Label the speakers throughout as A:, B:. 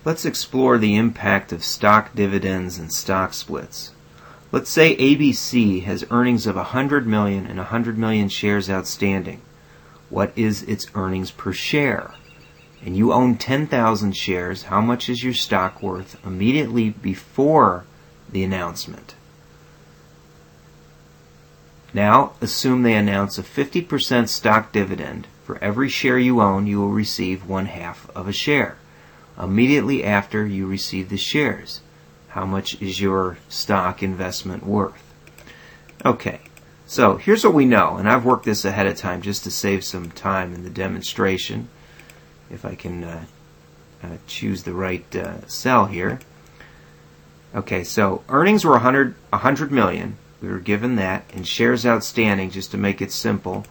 A: Let's explore the impact of stock dividends and stock splits. Let's say ABC has earnings of 100 million and 100 million shares outstanding. What is its earnings per share? And you own 10,000 shares. How much is your stock worth immediately before the announcement? Now, assume they announce a 50% stock dividend. For every share you own, you will receive 1/2 of a share. Immediately after you receive the shares, how much is your stock investment worth? Okay, so here's what we know, and I've worked this ahead of time just to save some time in the demonstration. If I can choose the right cell here. Okay, so earnings were 100 million. We were given that, and shares outstanding, just to make it simple,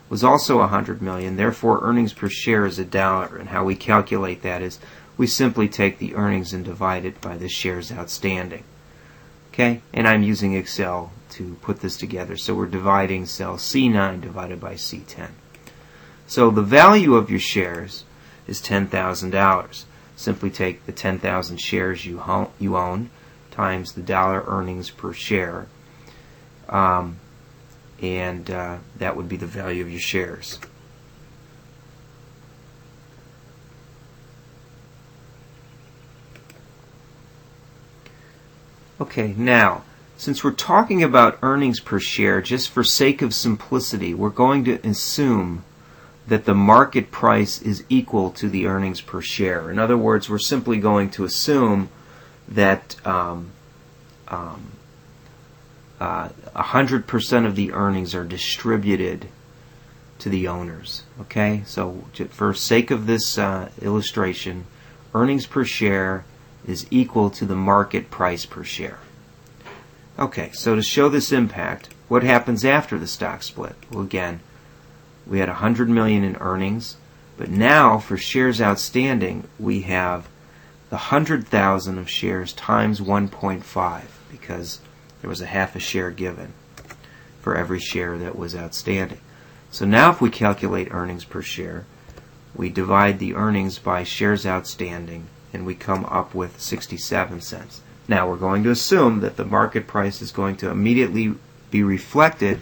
A: was also 100 million. Therefore, earnings per share is $1. And how we calculate that is we simply take the earnings and divide it by the shares outstanding. Okay, and I'm using Excel to put this together. So we're dividing cell C9 divided by C10. So the value of your shares is $10,000. Simply take the 10,000 shares you own times the dollar earnings per share, and that would be the value of your shares. Okay, now, since we're talking about earnings per share, just for sake of simplicity, we're going to assume that the market price is equal to the earnings per share. In other words, we're simply going to assume that 100% of the earnings are distributed to the owners. Okay, so for sake of this illustration, earnings per share is equal to the market price per share. Okay, so to show this impact, what happens after the stock split? Well, again, we had 100 million in earnings, but now for shares outstanding, we have the 100,000 of shares times 1.5, because there was 1/2 a share given for every share that was outstanding. So now if we calculate earnings per share, we divide the earnings by shares outstanding, and we come up with 67 cents. Now we're going to assume that the market price is going to immediately be reflected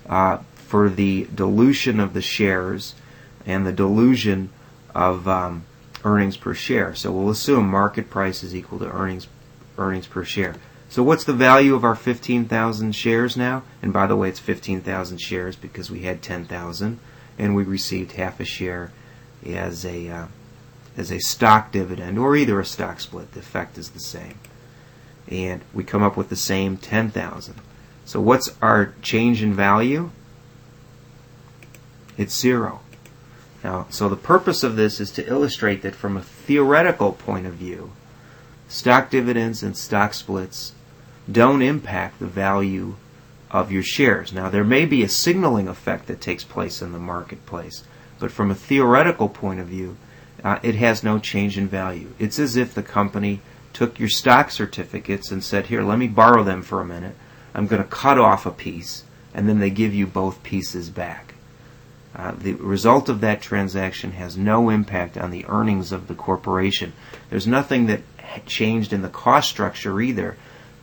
A: for the dilution of the shares and the dilution of earnings per share. So we'll assume market price is equal to earnings per share. So what's the value of our 15,000 shares now? And by the way, it's 15,000 shares because we had 10,000, and we received 1/2 a share as a stock dividend, or either a stock split. The effect is the same. And we come up with the same 10,000. So what's our change in value? It's 0. Now, so the purpose of this is to illustrate that from a theoretical point of view, stock dividends and stock splits don't impact the value of your shares. Now, there may be a signaling effect that takes place in the marketplace, but from a theoretical point of view, it has no change in value. It's as if the company took your stock certificates and said, here, let me borrow them for a minute. I'm going to cut off a piece, and then they give you both pieces back. The result of that transaction has no impact on the earnings of the corporation. There's nothing that changed in the cost structure either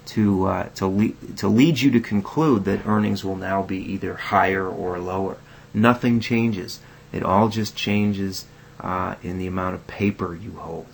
A: to lead you to conclude that earnings will now be either higher or lower. Nothing changes. It all just changes in the amount of paper you hold.